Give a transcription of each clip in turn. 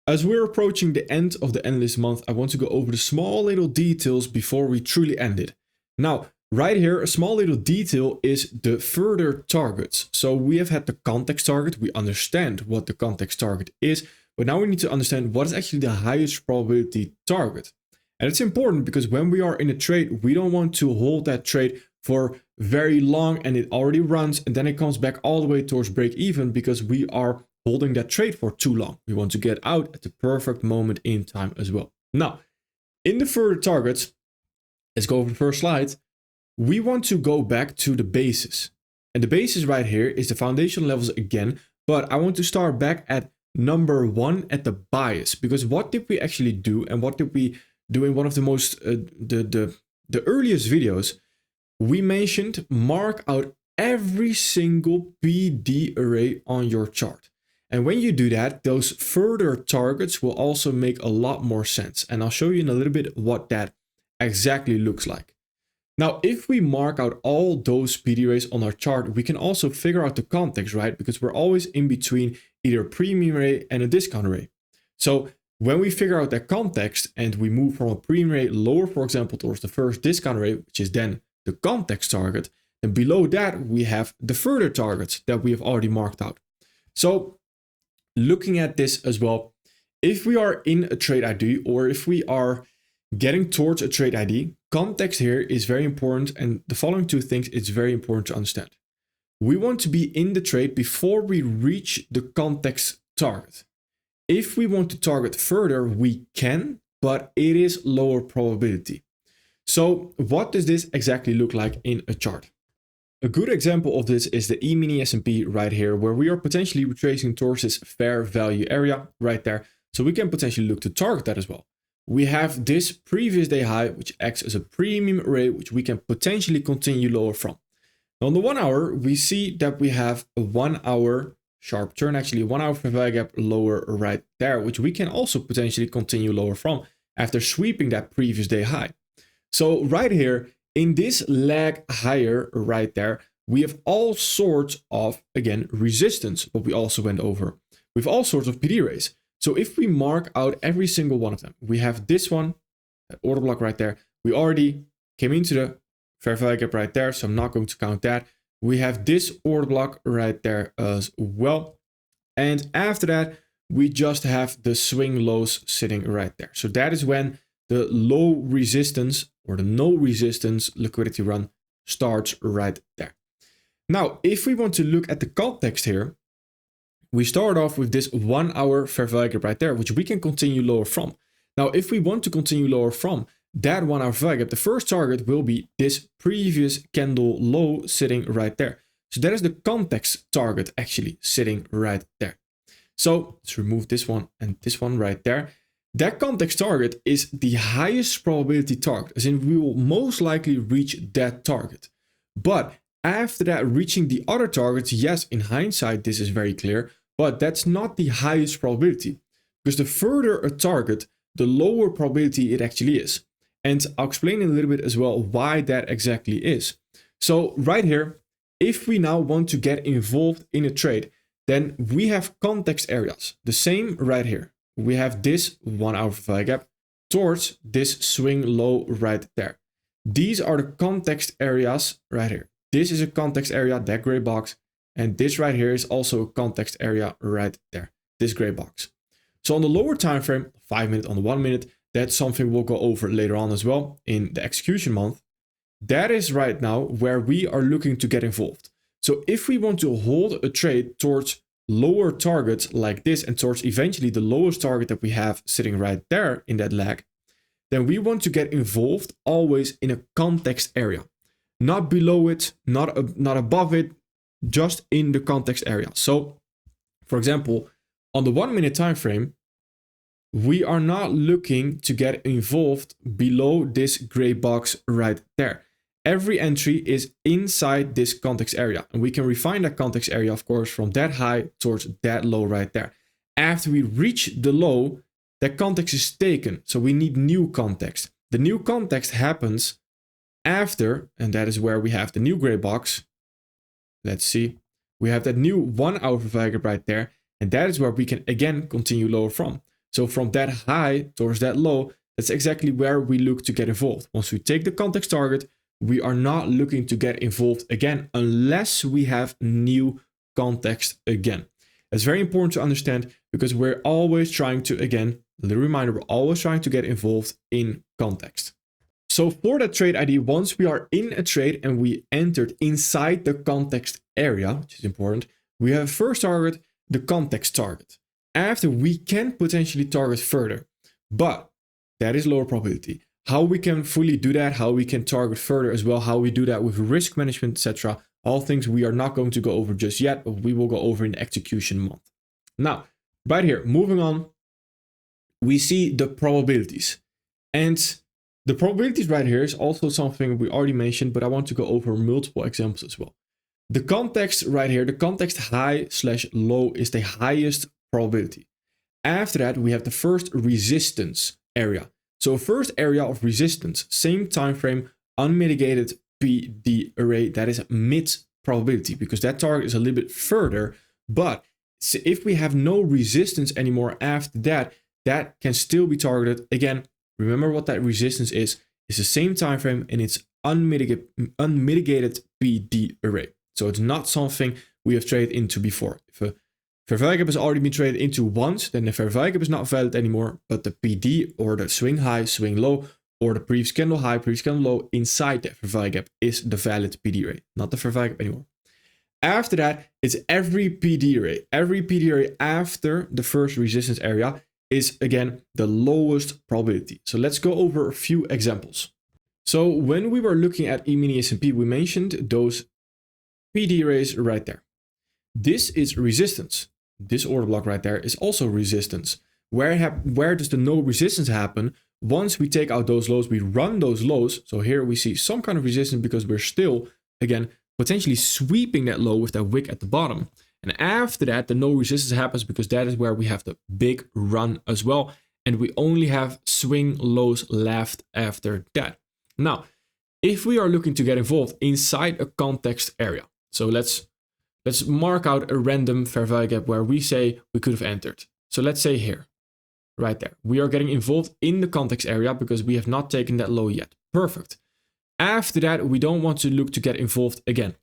As we're approaching the end of the analyst month, I want to go over the small little details before we truly end it. Now, right here, a small little detail is the further targets. So we have had the context target. We understand what the context target is, but now we need to understand what is actually the highest probability target. And it's important because when we are in a trade, we don't want to hold that trade for very long and it already runs and then it comes back all the way towards break even because we are holding that trade for too long. We want to get out at the perfect moment in time as well. Now, in the further targets, let's go over the first slide. We want to go back to the basis. And the basis right here is the foundation levels again, but I want to start back at number 1 at the bias, because what did we actually do and what did we do in one of the most, the earliest videos? We mentioned mark out every single PD array on your chart. And when you do that, those further targets will also make a lot more sense. And I'll show you in a little bit what that exactly looks like. Now, if we mark out all those PD arrays on our chart, we can also figure out the context, right? Because we're always in between either a premium array and a discount array. So when we figure out that context and we move from a premium array lower, for example, towards the first discount array, which is then the context target, and below that, we have the further targets that we have already marked out. So looking at this as well, if we are in a trade ID or if we are getting towards a trade ID, context here is very important. And the following two things, it's very important to understand. We want to be in the trade before we reach the context target. If we want to target further, we can, but it is lower probability. So what does this exactly look like in a chart? A good example of this is the E-mini S&P right here, where we are potentially retracing towards this fair value area right there. So we can potentially look to target that as well. We have this previous day high, which acts as a premium array, which we can potentially continue lower from. Now on the 1 hour, we see that we have a 1 hour sharp turn, actually 1 hour fair value gap lower right there, which we can also potentially continue lower from after sweeping that previous day high. So right here, in this leg higher right there, we have all sorts of, again, resistance, what we also went over. We have all sorts of PD arrays. So if we mark out every single one of them, we have this one, that order block right there. We already came into the fair value gap right there, so I'm not going to count that. We have this order block right there as well. And after that, we just have the swing lows sitting right there. So that is when the low resistance or the no resistance liquidity run starts right there. Now, if we want to look at the context here, we start off with this 1 hour fair value gap right there, which we can continue lower from. Now, if we want to continue lower from that 1 hour fair value gap, the first target will be this previous candle low sitting right there. So that is the context target actually sitting right there. So let's remove this one and this one right there. That context target is the highest probability target, as in we will most likely reach that target. But after that, reaching the other targets, yes, in hindsight, this is very clear, but that's not the highest probability. Because the further a target, the lower probability it actually is. And I'll explain in a little bit as well why that exactly is. So right here, if we now want to get involved in a trade, then we have context areas. The same right here. We have this 1 hour value gap towards this swing low right there. These are the context areas right here. This is a context area, that gray box. And this right here is also a context area right there, this gray box. So on the lower time frame, 5 minutes on the 1 minute, that's something we'll go over later on as well in the execution month. That is right now where we are looking to get involved. So if we want to hold a trade towards lower targets like this and towards eventually the lowest target that we have sitting right there in that leg, then we want to get involved always in a context area. Not below it, not above it, just in the context area. So for example, on the 1 minute time frame, we are not looking to get involved below this gray box right there. Every entry is inside this context area, and we can refine that context area, of course, from that high towards that low right there. After we reach the low, that context is taken, so we need new context. The new context happens after, and that is where we have the new gray box. Let's see, we have that new 1 hour value gap right there, and that is where we can again continue lower from. So from that high towards that low, that's exactly where we look to get involved. Once we take the context target, we are not looking to get involved again unless we have new context again. That's very important to understand because we're always trying to, again, a little reminder, we're always trying to get involved in context. So for that trade ID, once we are in a trade and we entered inside the context area, which is important, we have first target, the context target. After, we can potentially target further, but that is lower probability. How we can fully do that, how we can target further as well, how we do that with risk management, etc. All things we are not going to go over just yet, but we will go over in the execution month. Now, right here, moving on, we see the probabilities. And the probabilities right here is also something we already mentioned, but I want to go over multiple examples as well. The context right here, the context high/low is the highest probability. After that, we have the first resistance area. So first area of resistance, same time frame, unmitigated PD array, that is mid probability because that target is a little bit further. But if we have no resistance anymore after that, that can still be targeted. Again, remember what that resistance is. It's the same time frame and it's unmitigated PD array. So it's not something we have traded into before. If a fair value gap has already been traded into once, then the fair value gap is not valid anymore, but the PD or the swing high, swing low, or the previous candle high, previous candle low inside that fair value gap is the valid PD array, not the fair value gap anymore. After that, it's every PD array. Every PD array after the first resistance area is again the lowest probability. So let's go over a few examples. So when we were looking at E-mini S&P, we mentioned those PD arrays right there. This is resistance. This order block right there is also resistance. Where does the no resistance happen? Once we take out those lows, we run those lows. So here we see some kind of resistance because we're still, again, potentially sweeping that low with that wick at the bottom. And after that, the no resistance happens because that is where we have the big run as well. And we only have swing lows left after that. Now, if we are looking to get involved inside a context area, so let's mark out a random fair value gap where we say we could have entered. So let's say here, right there, we are getting involved in the context area because we have not taken that low yet. Perfect. After that, we don't want to look to get involved again.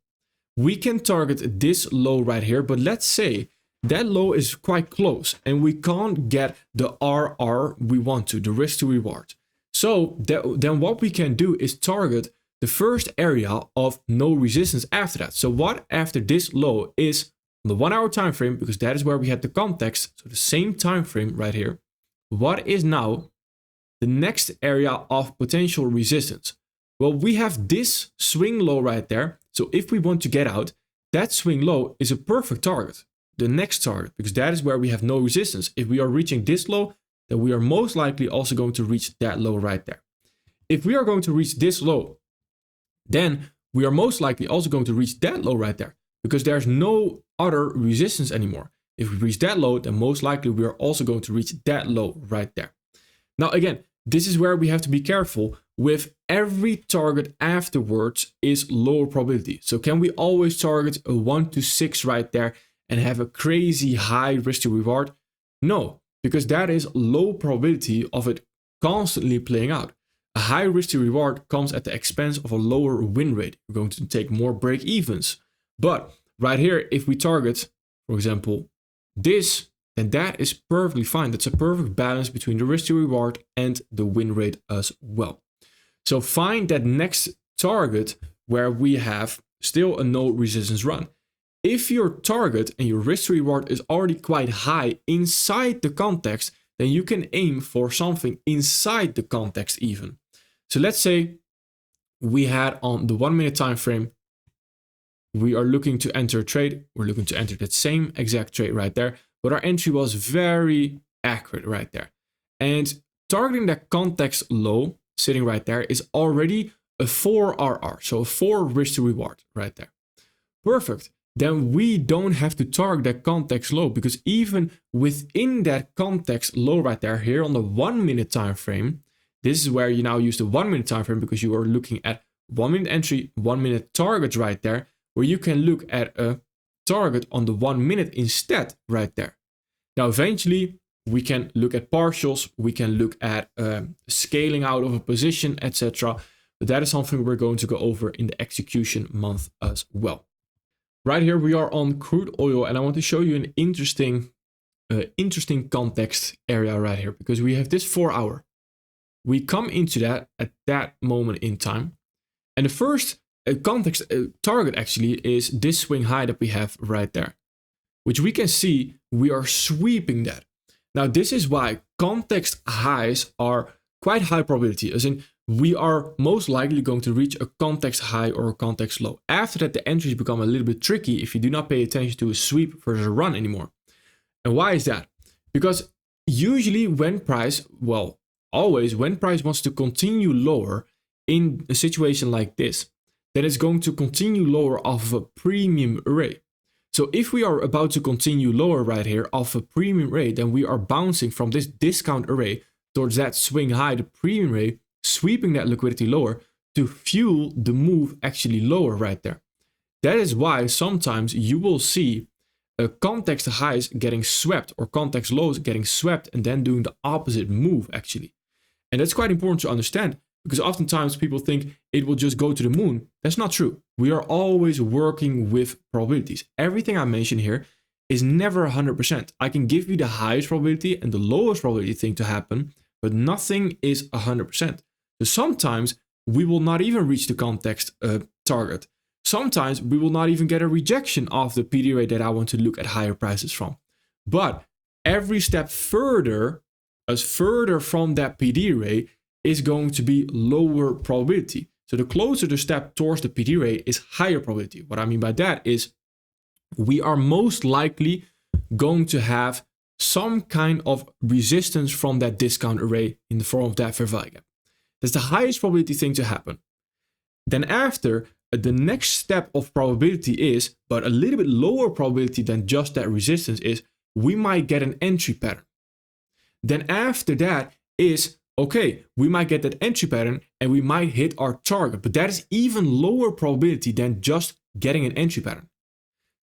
We can target this low right here, but let's say that low is quite close and we can't get the RR we want to, the risk to reward. So then what we can do is target the first area of no resistance after that. So what after this low is on the 1 hour time frame, because that is where we had the context, so the same time frame right here. What is now the next area of potential resistance? Well, we have this swing low right there. So if we want to get out, that swing low is a perfect target, the next target, because that is where we have no resistance. If we are reaching this low, then we are most likely also going to reach that low right there. If we are going to reach this low, then we are most likely also going to reach that low right there because there's no other resistance anymore. If we reach that low, then most likely we are also going to reach that low right there. Now, again, this is where we have to be careful with every target afterwards is lower probability. So can we always target a 1 to 6 right there and have a crazy high risk to reward? No, because that is low probability of it constantly playing out. A high risk to reward comes at the expense of a lower win rate. We're going to take more break evens. But right here, if we target, for example, this, then that is perfectly fine. That's a perfect balance between the risk to reward and the win rate as well. So find that next target where we have still a no resistance run. If your target and your risk to reward is already quite high inside the context, then you can aim for something inside the context even. So let's say we had on the 1 minute time frame, we are looking to enter a trade. We're looking to enter that same exact trade right there, but our entry was very accurate right there. And targeting that context low sitting right there is already a 4 RR, so a 4 risk to reward right there. Perfect. Then we don't have to target that context low because even within that context low right there, here on the 1 minute time frame, this is where you now use the 1 minute time frame because you are looking at 1 minute entry, 1 minute target right there, where you can look at a target on the 1 minute instead right there. Now, eventually, we can look at partials, we can look at scaling out of a position, etc. But that is something we're going to go over in the execution month as well. Right here we are on crude oil, and I want to show you an interesting context area right here, because we have this 4 hour. We come into that at that moment in time, and the first context target actually is this swing high that we have right there, which we can see we are sweeping that. Now this is why context highs are quite high probability, as in we are most likely going to reach a context high or a context low. After that, the entries become a little bit tricky if you do not pay attention to a sweep versus a run anymore. And why is that? Because usually when price, well, always when price wants to continue lower in a situation like this, then it's going to continue lower off of a premium array. So if we are about to continue lower right here off a premium array, then we are bouncing from this discount array towards that swing high, the premium array, sweeping that liquidity lower to fuel the move actually lower right there. That is why sometimes you will see context highs getting swept or context lows getting swept and then doing the opposite move actually. And that's quite important to understand, because oftentimes people think it will just go to the moon. That's not true. We are always working with probabilities. Everything I mention here is never 100%. I can give you the highest probability and the lowest probability thing to happen, but nothing is 100%. So sometimes we will not even reach the context target. Sometimes we will not even get a rejection of the PD rate that I want to look at higher prices from. But every step further, as further from that PD rate, is going to be lower probability. So the closer the step towards the PD rate is higher probability. What I mean by that is we are most likely going to have some kind of resistance from that discount array in the form of that fair value gap. That's the highest probability thing to happen. Then after, the next step of probability is, but a little bit lower probability than just that resistance, is we might get an entry pattern. Then after that is, okay, we might get that entry pattern and we might hit our target, but that is even lower probability than just getting an entry pattern.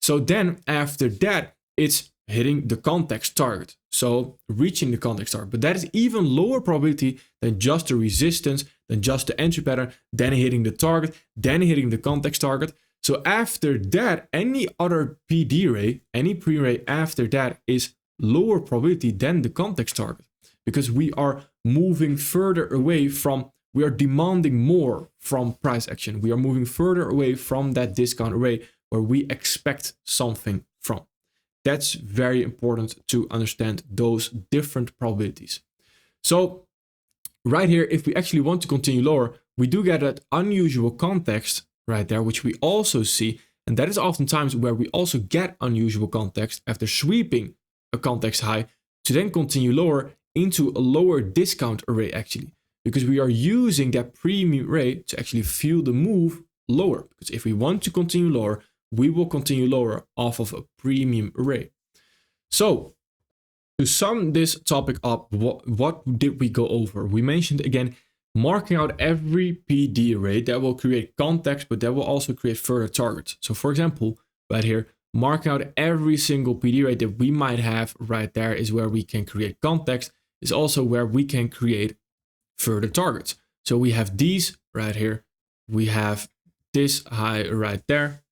So then after that, it's hitting the context target. So reaching the context target, but that is even lower probability than just the resistance, than just the entry pattern, then hitting the target, then hitting the context target. So after that, any other PD ray, any pre-ray after that is lower probability than the context target, because we are moving further away from, we are demanding more from price action. We are moving further away from that discount array where we expect something from. That's very important to understand those different probabilities. So right here, if we actually want to continue lower, we do get that unusual context right there, which we also see. And that is oftentimes where we also get unusual context after sweeping a context high to then continue lower into a lower discount array actually, because we are using that premium array to actually fuel the move lower. Because if we want to continue lower, we will continue lower off of a premium array. So to sum this topic up, what did we go over? We mentioned again, marking out every PD array that will create context, but that will also create further targets. So for example, right here, marking out every single PD array that we might have right there is where we can create context, is also where we can create further targets. So we have these right here. We have this high right there.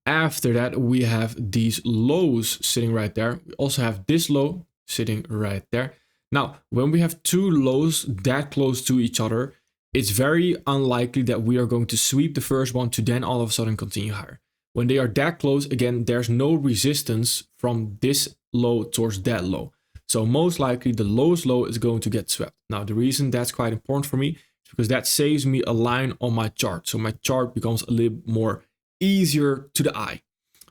After that, we have these lows sitting right there. We also have this low sitting right there. Now, when we have two lows that close to each other, it's very unlikely that we are going to sweep the first one to then all of a sudden continue higher. When they are that close, again, there's no resistance from this low towards that low. So most likely the lowest low is going to get swept. Now, the reason that's quite important for me is because that saves me a line on my chart. So my chart becomes a little more easier to the eye.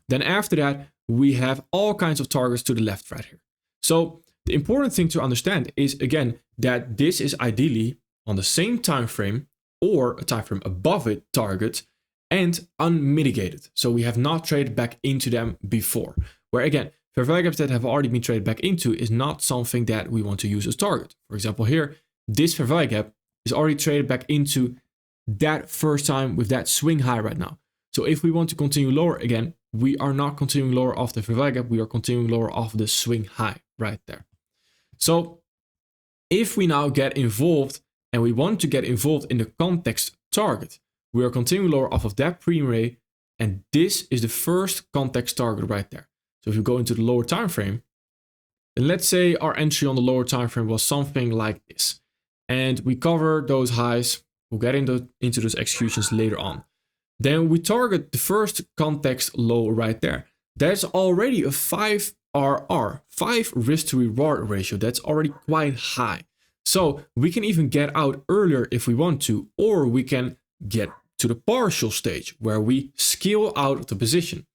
Then after that, we have all kinds of targets to the left right here. So the important thing to understand is, again, that this is ideally on the same time frame or a time frame above it target and unmitigated. So we have not traded back into them before, where again, fair value gaps that have already been traded back into is not something that we want to use as target. For example, here, this fair value gap is already traded back into that first time with that swing high right now. So if we want to continue lower again, we are not continuing lower off the fair value gap, we are continuing lower off the swing high right there. So if we now get involved and we want to get involved in the context target, we are continuing lower off of that premium rate, and this is the first context target right there. So if you go into the lower time frame, then let's say our entry on the lower time frame was something like this, and we cover those highs. We'll get into those executions later on. Then we target the first context low right there. That's already a 5 RR, 5 risk to reward ratio. That's already quite high. So we can even get out earlier if we want to, or we can get to the partial stage where we scale out of the position.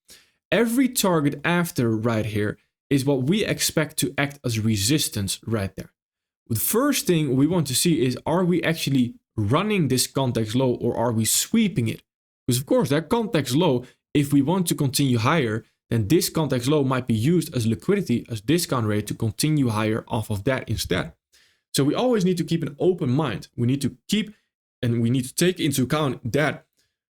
Every target after right here is what we expect to act as resistance right there. The first thing we want to see is, are we actually running this context low or are we sweeping it? Because of course that context low, if we want to continue higher, then this context low might be used as liquidity, as discount rate to continue higher off of that instead. So we always need to keep an open mind. We need to keep and we need to take into account that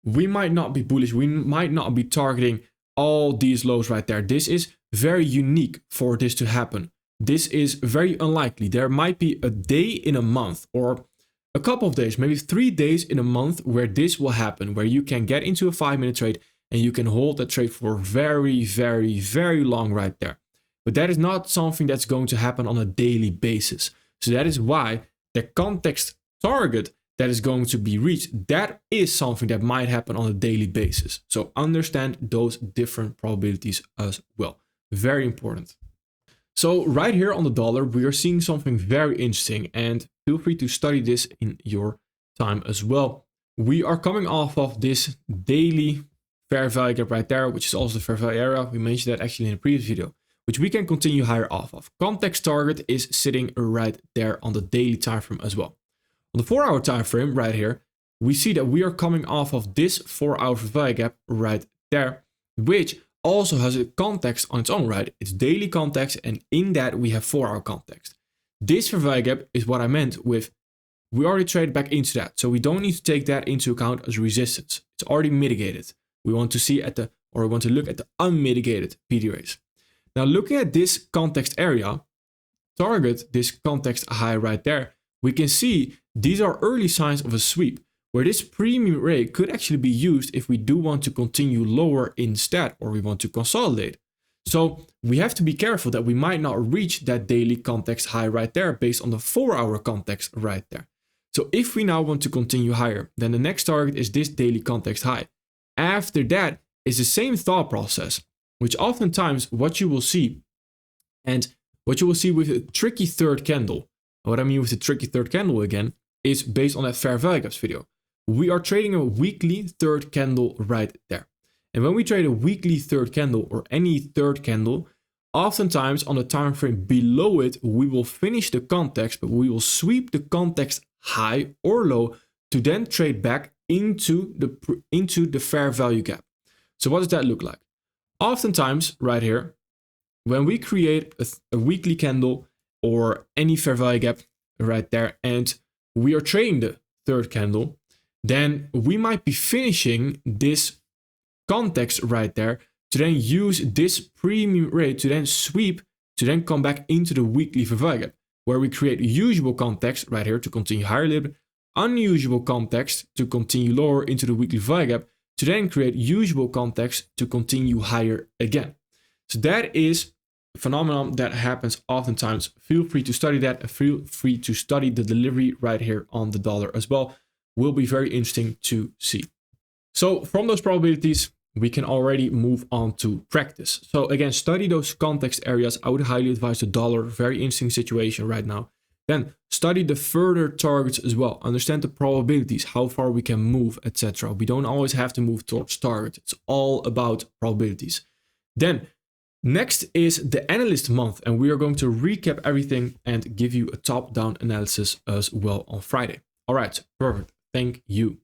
we might not be bullish. We might not be targeting all these lows right there. This is very unique for this to happen. This is very unlikely. There might be a day in a month or a couple of days, maybe 3 days in a month where this will happen, where you can get into a 5-minute trade and you can hold that trade for very, very, very long right there. But that is not something that's going to happen on a daily basis. So that is why the context target that is going to be reached, that is something that might happen on a daily basis. So understand those different probabilities as well. Very important. So right here on the dollar, we are seeing something very interesting, and feel free to study this in your time as well. We are coming off of this daily fair value gap right there, which is also the fair value area. We mentioned that actually in the previous video, which we can continue higher off of. Context target is sitting right there on the daily time frame as well. On the 4-hour time frame right here, we see that we are coming off of this 4-hour fair value gap right there, which also has a context on its own, right? It's daily context, and in that we have 4-hour context. This fair value gap is what I meant with, we already traded back into that, so we don't need to take that into account as resistance. It's already mitigated. We want to see we want to look at the unmitigated PDRAs. Now looking at this context area, target this context high right there, we can see these are early signs of a sweep, where this premium rate could actually be used if we do want to continue lower instead, or we want to consolidate. So we have to be careful that we might not reach that daily context high right there based on the 4-hour context right there. So if we now want to continue higher, then the next target is this daily context high. After that is the same thought process, which oftentimes what you will see, and what you will see with a tricky third candle, what I mean with the tricky third candle again, is based on that fair value gaps video. We are trading a weekly third candle right there. And when we trade a weekly third candle or any third candle, oftentimes on the time frame below it, we will finish the context, but we will sweep the context high or low to then trade back into the fair value gap. So what does that look like? Oftentimes right here, when we create a weekly candle or any fair value gap right there, and we are trading the third candle, then we might be finishing this context right there to then use this premium rate to then sweep, to then come back into the weekly fair value gap, where we create usual context right here to continue higher a little bit, unusual context to continue lower into the weekly fair value gap, to then create usual context to continue higher again. So that is a phenomenon that happens oftentimes. Feel free to study that, and feel free to study the delivery right here on the dollar as well. Will be very interesting to see. So from those probabilities, we can already move on to practice. So again, study those context areas. I would highly advise the dollar, very interesting situation right now. Then study the further targets as well. Understand the probabilities, how far we can move, etc. We don't always have to move towards target. It's all about probabilities. Then next is the analyst month, and we are going to recap everything and give you a top-down analysis as well on Friday. All right, perfect. Thank you.